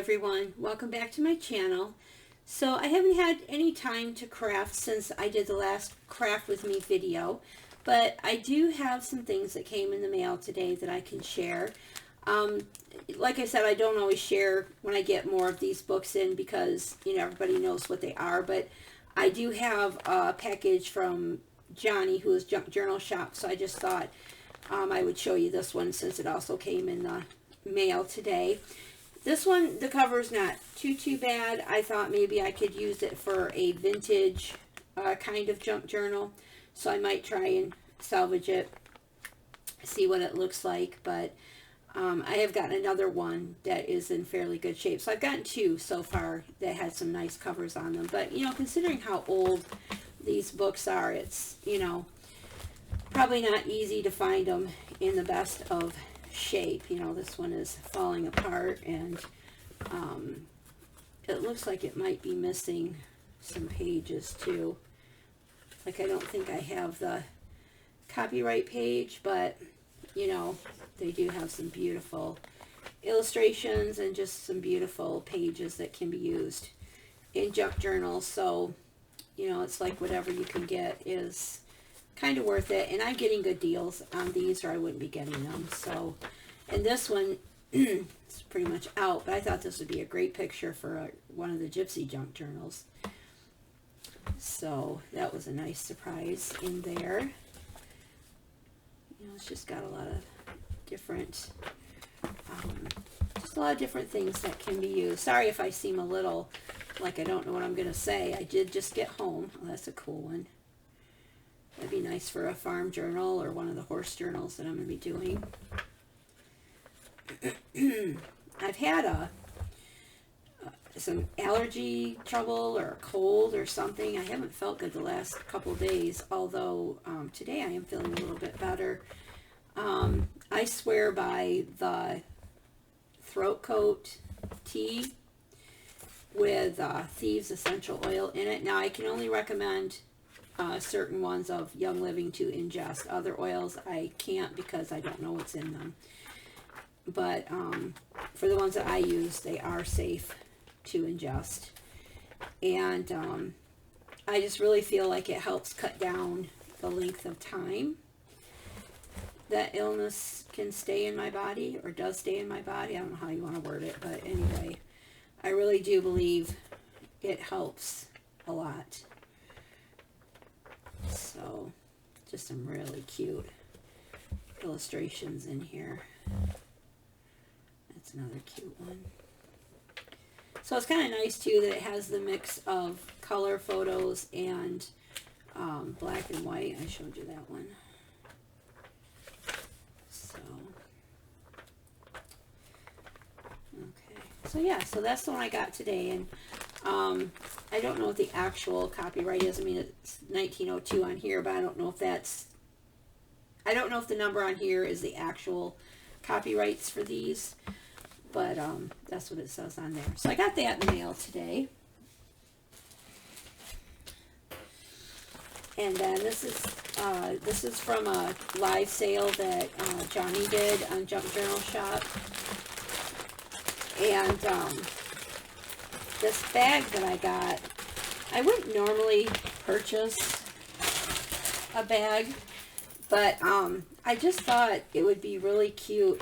everyone, welcome back to my channel. So I haven't had any time to craft since I did the last craft with me video, but I do have some things that came in the mail today that I can share. Like I said, I don't always share when I get more of these books in because, you know, everybody knows what they are, but I do have a package from Johnny, who is Junk Journal Shop, so I just thought I would show you this one since it also came in the mail today. This one, the cover's not too bad. I thought maybe I could use it for a vintage kind of junk journal, so I might try and salvage it, see what it looks like. But I have gotten another one that is in fairly good shape. So I've gotten two so far that had some nice covers on them. But, you know, considering how old these books are, it's, you know, probably not easy to find them in the best of shape. You know, this one is falling apart, and it looks like it might be missing some pages too. Like, I don't think I have the copyright page, but you know, they do have some beautiful illustrations and just some beautiful pages that can be used in junk journals. So, you know, it's like whatever you can get is kind of worth it, and I'm getting good deals on these or I wouldn't be getting them. So, and this one it's pretty much out, but I thought this would be a great picture for one of the gypsy junk journals. So that was a nice surprise in there. You know, it's just got a lot of different just a lot of different things that can be used. Sorry if I seem a little like I don't know what I'm gonna say. I did just get home. Oh, that's a cool one. That'd be nice for a farm journal or one of the horse journals that I'm going to be doing. I've had some allergy trouble or a cold or something. I haven't felt good the last couple days, although today I am feeling a little bit better. I swear by the throat coat tea with Thieves Essential Oil in it. Now, I can only recommend certain ones of Young Living to ingest. Other oils I can't because I don't know what's in them. But for the ones that I use, they are safe to ingest. And I just really feel like it helps cut down the length of time that illness can stay in my body, or does stay in my body. I don't know how you want to word it, but anyway, I really do believe it helps a lot. So, just some really cute illustrations in here. That's another cute one. So it's kind of nice too that it has the mix of color photos and black and white. I showed you that one. So, okay. So yeah, so that's the one I got today, and I don't know what the actual copyright is. I mean, it's 1902 on here, but I don't know if that's, I don't know if the number on here is the actual copyrights for these, but that's what it says on there. So I got that in the mail today. And then this is from a live sale that Johnny did on Junk Journal Shop. And this bag that I got, I wouldn't normally purchase a bag, but I just thought it would be really cute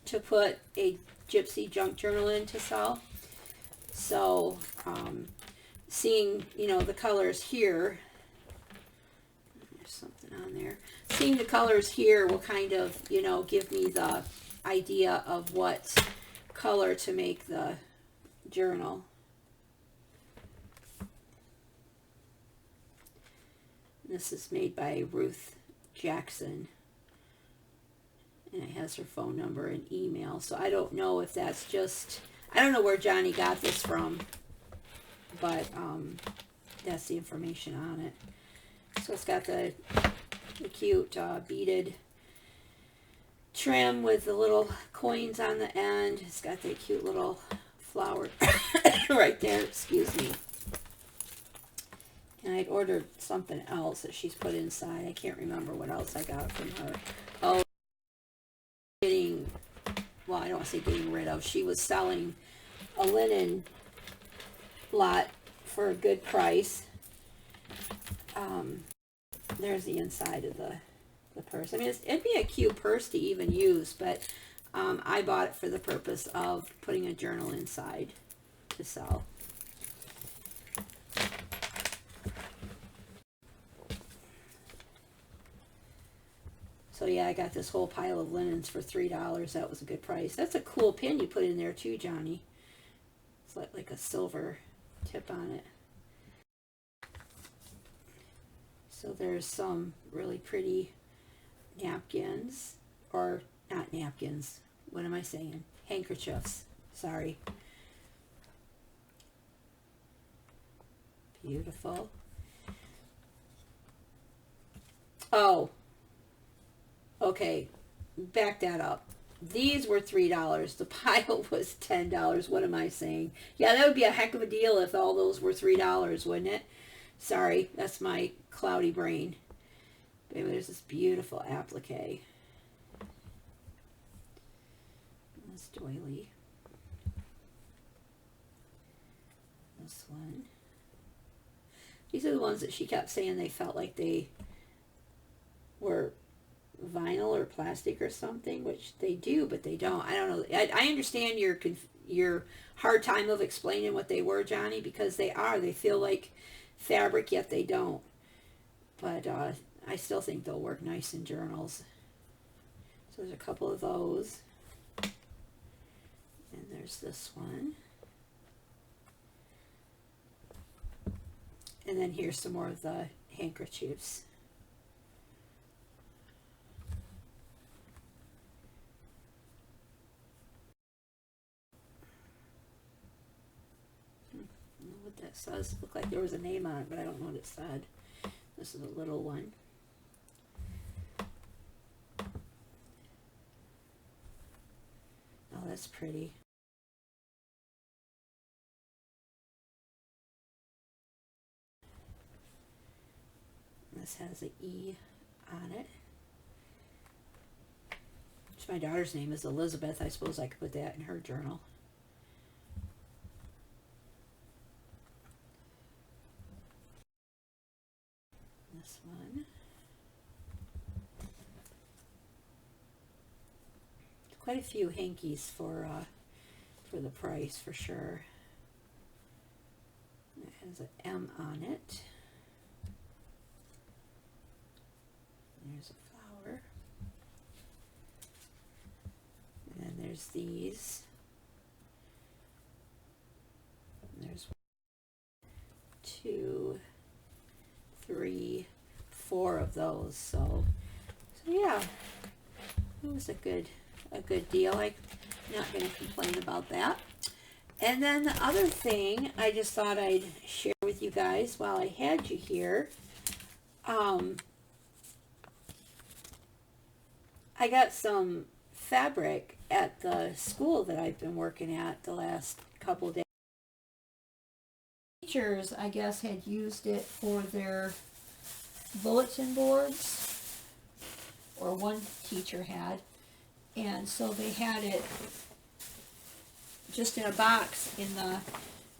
to put a gypsy junk journal in to sell. So seeing, you know, the colors here, there's something on there, seeing the colors here will kind of, you know, give me the idea of what color to make the journal. This is made by Ruth Jackson, and it has her phone number and email. So I don't know if that's just, I don't know where Johnny got this from, but that's the information on it. So it's got the cute beaded trim with the little coins on the end. It's got the cute little flower right there, excuse me. And I'd ordered something else that she's put inside. I can't remember what else I got from her. Oh, getting well, I don't want to say getting rid of, she was selling a linen lot for a good price. There's the inside of the purse. I mean, it'd be a cute purse to even use, but I bought it for the purpose of putting a journal inside to sell. So yeah, I got this whole pile of linens for $3. That was a good price. That's a cool pin you put in there too, Johnny. It's like a silver tip on it. So there's some really pretty napkins, or not napkins, what am I saying? Handkerchiefs, sorry. Beautiful. Oh, okay, back that up. These were $3. The pile was $10. What am I saying? Yeah, that would be a heck of a deal if all those were $3, wouldn't it? Sorry, that's my cloudy brain. But anyway, there's this beautiful applique. This doily. This one. These are the ones that she kept saying they felt like they were vinyl or plastic or something, which they do, but they don't. I don't know. I understand your hard time of explaining what they were, Johnny, because they are. They feel like fabric, yet they don't. But I still think they'll work nice in journals. So there's a couple of those. And there's this one. And then here's some more of the handkerchiefs. I don't know what that says. It looked like there was a name on it, but I don't know what it said. This is a little one. Oh, that's pretty. This has an E on it. My daughter's name is Elizabeth. I suppose I could put that in her journal. This one. Quite a few hankies for the price, for sure. It has an M on it. There's a flower. And then there's these. And there's 1, 2, 3, 4 of those. So yeah, it was a good deal. I'm not going to complain about that. And then the other thing I just thought I'd share with you guys while I had you here, I got some fabric at the school that I've been working at the last couple of days. Teachers, I guess, had used it for their bulletin boards, or one teacher had, and so they had it just in a box in the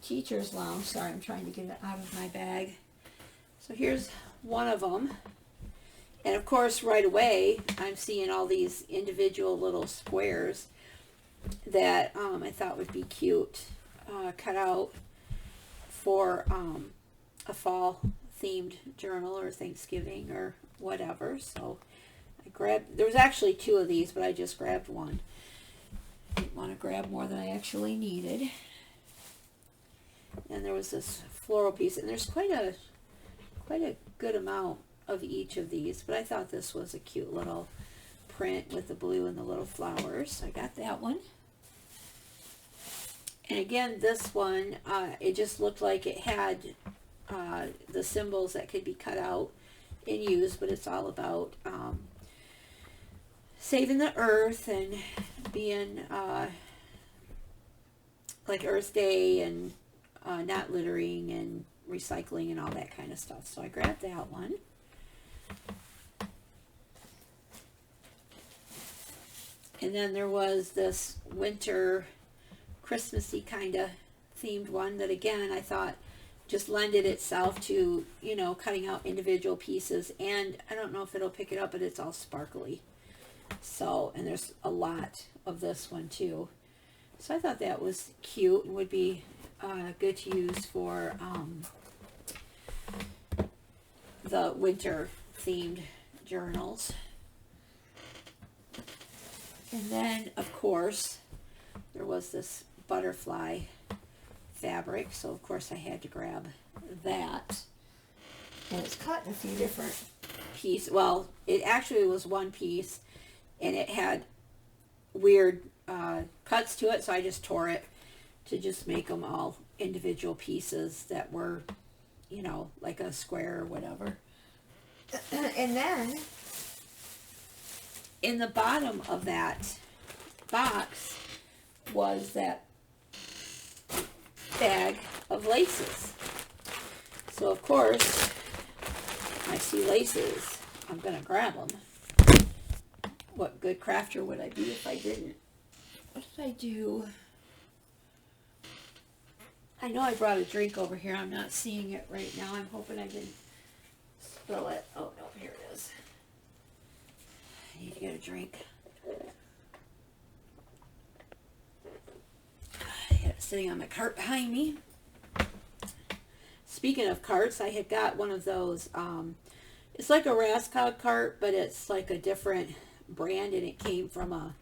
teacher's lounge. Sorry, I'm trying to get it out of my bag. So here's one of them. And of course, right away, I'm seeing all these individual little squares that I thought would be cute, cut out for a fall themed journal or Thanksgiving or whatever. So I grabbed, there was actually 2 of these, but I just grabbed one. Didn't want to grab more than I actually needed. And there was this floral piece, and there's quite a good amount of each of these, but I thought this was a cute little print with the blue and the little flowers. So I got that one. And again, this one, it just looked like it had the symbols that could be cut out and used, but it's all about saving the earth and being like Earth Day and not littering and recycling and all that kind of stuff. So I grabbed that one. And then there was this winter Christmassy kind of themed one that, again, I thought just lended itself to, you know, cutting out individual pieces. And I don't know if it'll pick it up, but it's all sparkly. So, and there's a lot of this one too. So I thought that was cute and would be good to use for the winter themed journals. And then, of course, there was this butterfly fabric, so of course I had to grab that. And it's cut in a few different pieces. Well, it actually was one piece, and it had weird cuts to it, so I just tore it to just make them all individual pieces that were, you know, like a square or whatever. And then in the bottom of that box was that bag of laces. So of course, I see laces, I'm gonna grab them. What good crafter would I be if I didn't? What did I do? I know I brought a drink over here. I'm not seeing it right now. I'm hoping I didn't spill it. Oh no, here it is. I need to get a drink. I had it sitting on my cart behind me. Speaking of carts, I had got one of those. It's like a Rascog cart, but it's like a different brand, and it came from a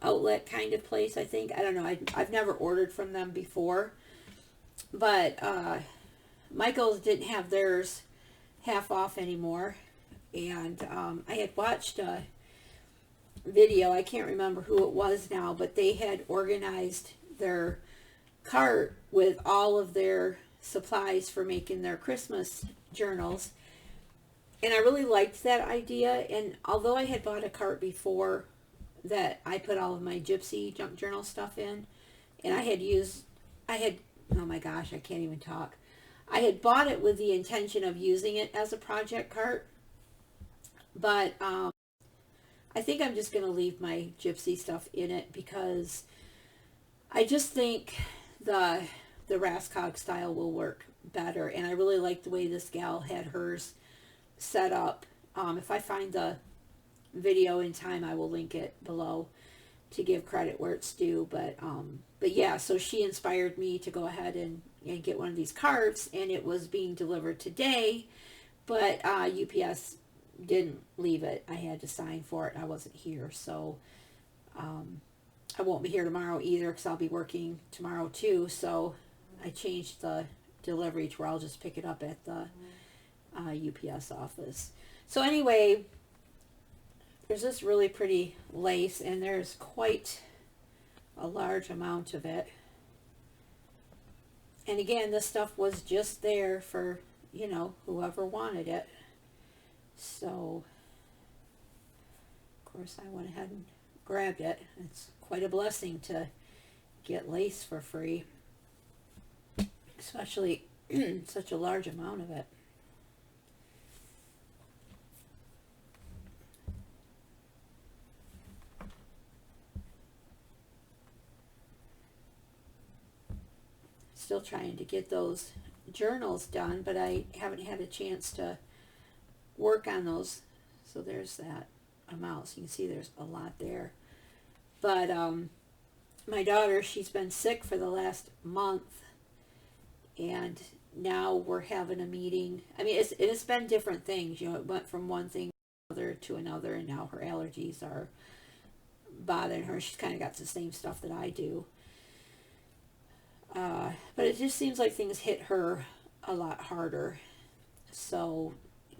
outlet kind of place, I think. I don't know. I've never ordered from them before, but Michael's didn't have theirs half off anymore, and I had watched a video. I can't remember who it was now, but they had organized their cart with all of their supplies for making their Christmas journals, and I really liked that idea. And although I had bought a cart before that I put all of my gypsy junk journal stuff in, and oh my gosh, I can't even talk. I had bought it with the intention of using it as a project cart, but I think I'm just going to leave my gypsy stuff in it, because I just think the Rascog style will work better, and I really like the way this gal had hers set up. If I find the video in time, I will link it below to give credit where it's due. But yeah, so she inspired me to go ahead and get one of these carts, and it was being delivered today, but UPS didn't leave it. I had to sign for it. I wasn't here, so I won't be here tomorrow either, because I'll be working tomorrow too. So I changed the delivery to where I'll just pick it up at the UPS office. So anyway, there's this really pretty lace, and there's quite a large amount of it. And again, this stuff was just there for, you know, whoever wanted it. So, of course, I went ahead and grabbed it. It's quite a blessing to get lace for free, especially such a large amount of it. Still trying to get those journals done, but I haven't had a chance to work on those. So there's that amount. So you can see there's a lot there. But my daughter, she's been sick for the last month, and now we're having a meeting. I mean, it's been different things. You know, it went from one thing to another, and now her allergies are bothering her. She's kind of got the same stuff that I do. But it just seems like things hit her a lot harder. So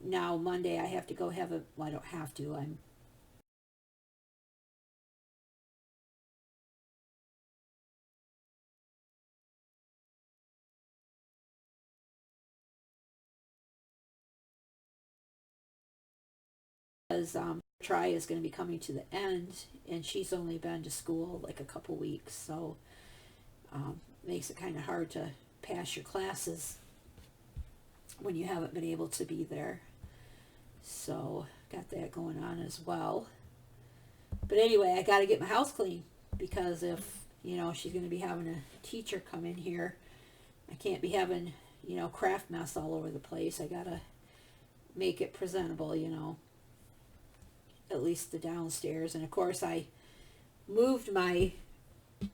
now Monday I have to go have a, well, I don't have to, I'm because try is going to be coming to the end, and she's only been to school like a couple weeks, so makes it kind of hard to pass your classes when you haven't been able to be there. So got that going on as well. But anyway, I got to get my house clean because if, you know, she's going to be having a teacher come in here, I can't be having, you know, craft mess all over the place. I got to make it presentable, you know, at least the downstairs. And of course, I moved my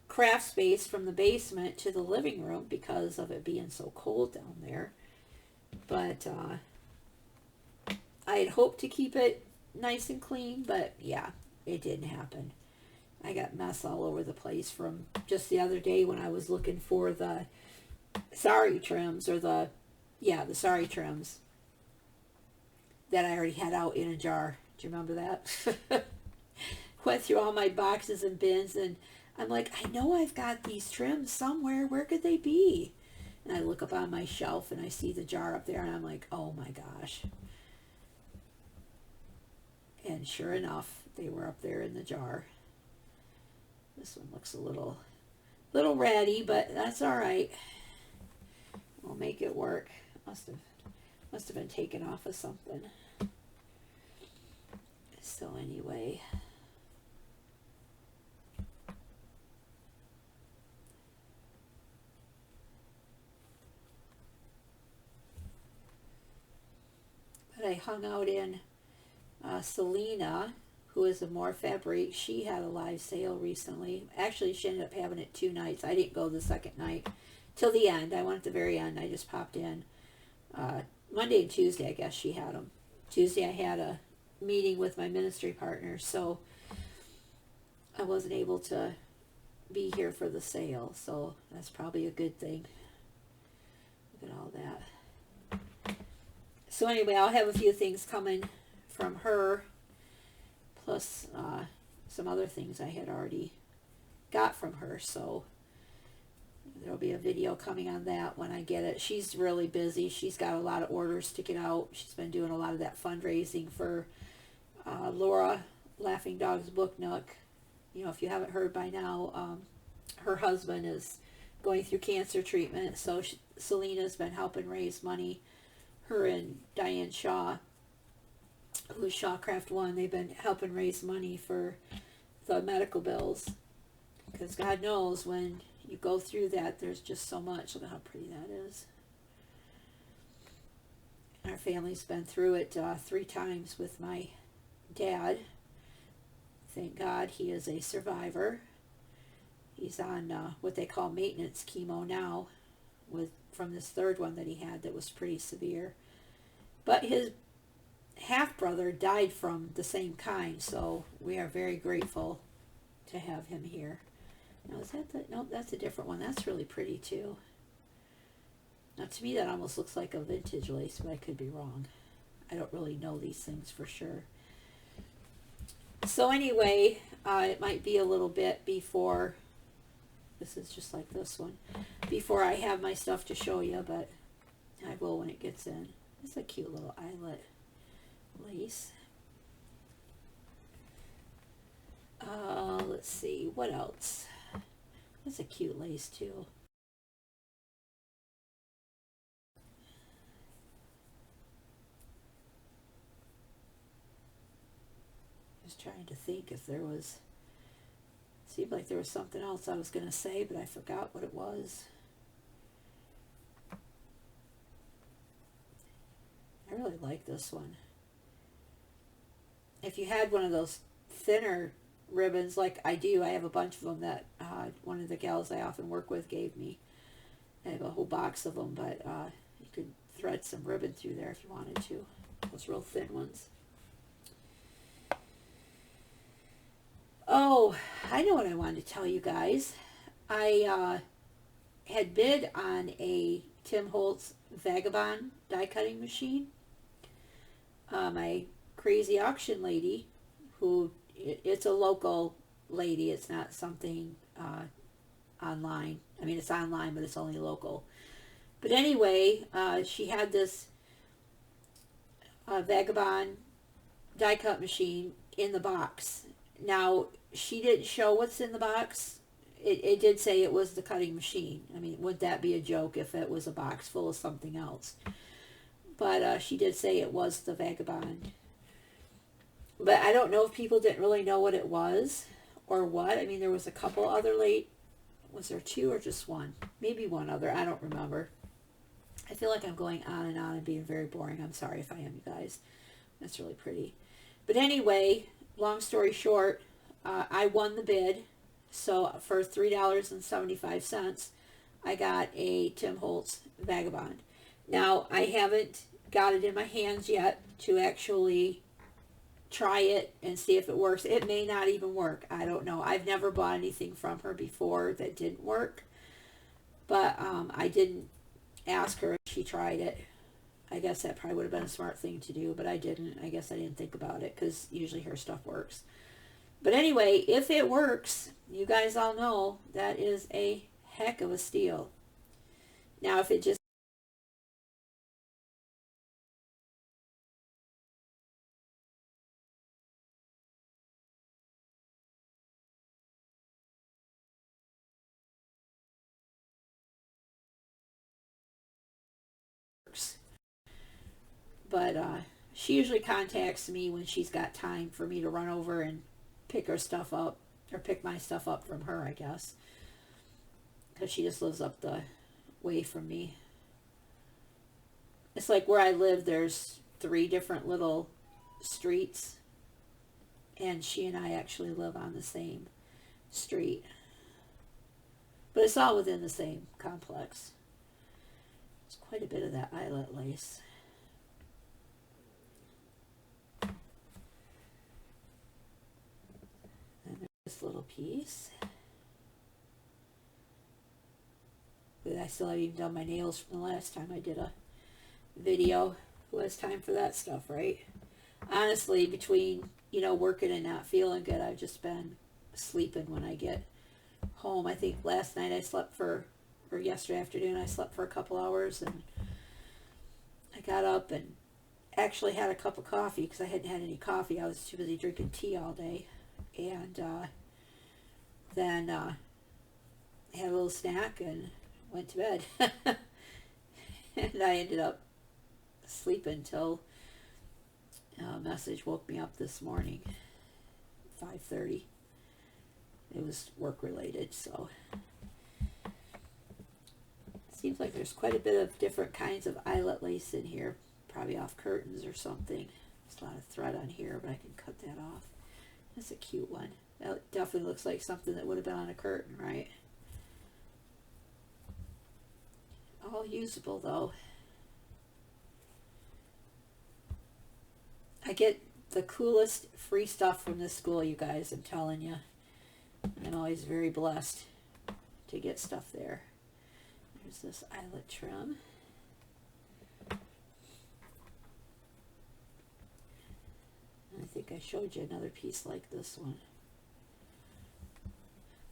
craft space from the basement to the living room because of it being so cold down there. But I had hoped to keep it nice and clean, but yeah, it didn't happen. I got mess all over the place from just the other day when I was looking for the sari trims, or the sari trims that I already had out in a jar. Do you remember that? Went through all my boxes and bins, and I'm like, I know I've got these trims somewhere. Where could they be? And I look up on my shelf and I see the jar up there, and I'm like, oh my gosh. And sure enough, they were up there in the jar. This one looks a little ratty, but that's all right. We'll make it work. Must have been taken off of something. So anyway, but I hung out in Selena, who is a More Fabric. She had a live sale recently. Actually, she ended up having it 2 nights. I didn't go the second night till the end. I went at the very end. I just popped in. Monday and Tuesday, I guess she had them. Tuesday, I had a meeting with my ministry partner, so I wasn't able to be here for the sale. So that's probably a good thing. Look at all that. So anyway, I'll have a few things coming from her, plus some other things I had already got from her, so there'll be a video coming on that when I get it. She's really busy. She's got a lot of orders to get out. She's been doing a lot of that fundraising for Laura Laughing Dog's Book Nook. You know, if you haven't heard by now, her husband is going through cancer treatment, so Selena's been helping raise money. Her and Diane Shaw, who is Shawcraft One, they've been helping raise money for the medical bills, because God knows when you go through that, there's just so much. Look at how pretty that is. Our family's been through it 3 times with my dad. Thank God he is a survivor. He's on what they call maintenance chemo now, from this 3rd one that he had that was pretty severe. But his half-brother died from the same kind, so we are very grateful to have him here. Now, is that the... No, that's a different one. That's really pretty, too. Now, to me, that almost looks like a vintage lace, but I could be wrong. I don't really know these things for sure. So anyway, it might be a little bit before... This is just like this one. Before I have my stuff to show you, but I will when it gets in. It's a cute little eyelet lace. Let's see, what else? That's a cute lace too. Just trying to think if there was... Seemed like there was something else I was going to say, but I forgot what it was. I really like this one. If you had one of those thinner ribbons like I do, I have a bunch of them that one of the gals I often work with gave me. I have a whole box of them, but you could thread some ribbon through there if you wanted to. Those real thin ones. Oh, I know what I wanted to tell you guys. I had bid on a Tim Holtz Vagabond die cutting machine. My crazy auction lady, who, it's a local lady, it's not something online. I mean, it's online, but it's only local. But anyway, she had this Vagabond die cut machine in the box. Now, she didn't show what's in the box. It did say it was the cutting machine. I mean, would that be a joke if it was a box full of something else? But she did say it was the Vagabond. But I don't know if people didn't really know what it was or what. I mean, there was a couple other was there two or just one? Maybe one other. I don't remember. I feel like I'm going on and being very boring. I'm sorry if I am, you guys. That's really pretty. But anyway, long story short, I won the bid. So for $3.75, I got a Tim Holtz Vagabond. Now, I haven't got it in my hands yet to actually try it and see if it works. It may not even work. I don't know. I've never bought anything from her before that didn't work. But I didn't ask her if she tried it. I guess that probably would have been a smart thing to do, but I didn't. I guess I didn't think about it because usually her stuff works. But anyway, if it works, you guys all know that is a heck of a steal. Now, if it just works. But she usually contacts me when she's got time for me to run over and pick her stuff up, or pick my stuff up from her, I guess. Because she just lives up the way from me. It's like where I live, there's 3 different little streets. And she and I actually live on the same street. But it's all within the same complex. There's quite a bit of that eyelet lace. And there's this little piece. But I still haven't even done my nails from the last time I did a video. Who has time for that stuff, right? Honestly, between, you know, working and not feeling good, I've just been sleeping when I get home. I think last night I slept or yesterday afternoon I slept for a couple hours, and I got up and actually had a cup of coffee because I hadn't had any coffee. I was too busy drinking tea all day. And then had a little snack and went to bed. And I ended up sleeping till a message woke me up this morning, 5:30. It was work related, so seems like there's quite a bit of different kinds of eyelet lace in here, probably off curtains or something. There's a lot of thread on here, but I can cut that off. That's a cute one. That definitely looks like something that would have been on a curtain, right? All usable though. I get the coolest free stuff from this school, you guys, I'm telling you. I'm always very blessed to get stuff there. There's this eyelet trim. I think I showed you another piece like this one.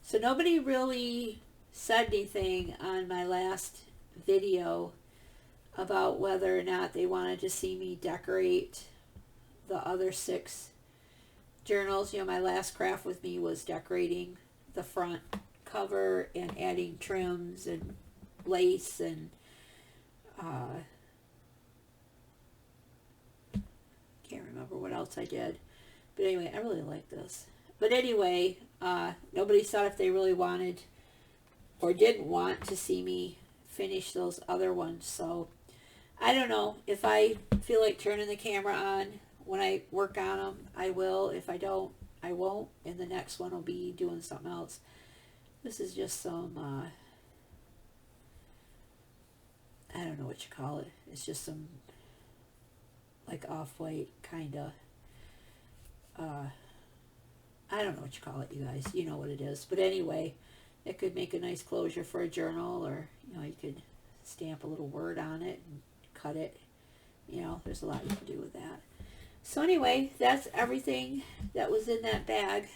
So nobody really said anything on my last video about whether or not they wanted to see me decorate the other 6 journals. You know, my last craft with me was decorating the front cover and adding trims and lace and can't remember what else I did. But anyway, I really like this. But anyway, nobody said if they really wanted or didn't want to see me finish those other ones. So I don't know. If I feel like turning the camera on when I work on them, I will. If I don't, I won't. And the next one will be doing something else. This is just some, I don't know what you call it. It's just some, like, off-white kind of, I don't know what you call it, you guys. You know what it is. But anyway, it could make a nice closure for a journal, or, you know, you could stamp a little word on it and cut it. You know, there's a lot you can do with that. So anyway, that's everything that was in that bag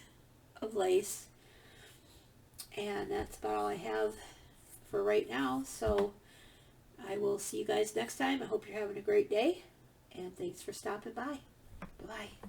of lace. And that's about all I have for right now. So I will see you guys next time. I hope you're having a great day. And thanks for stopping by. Bye-bye.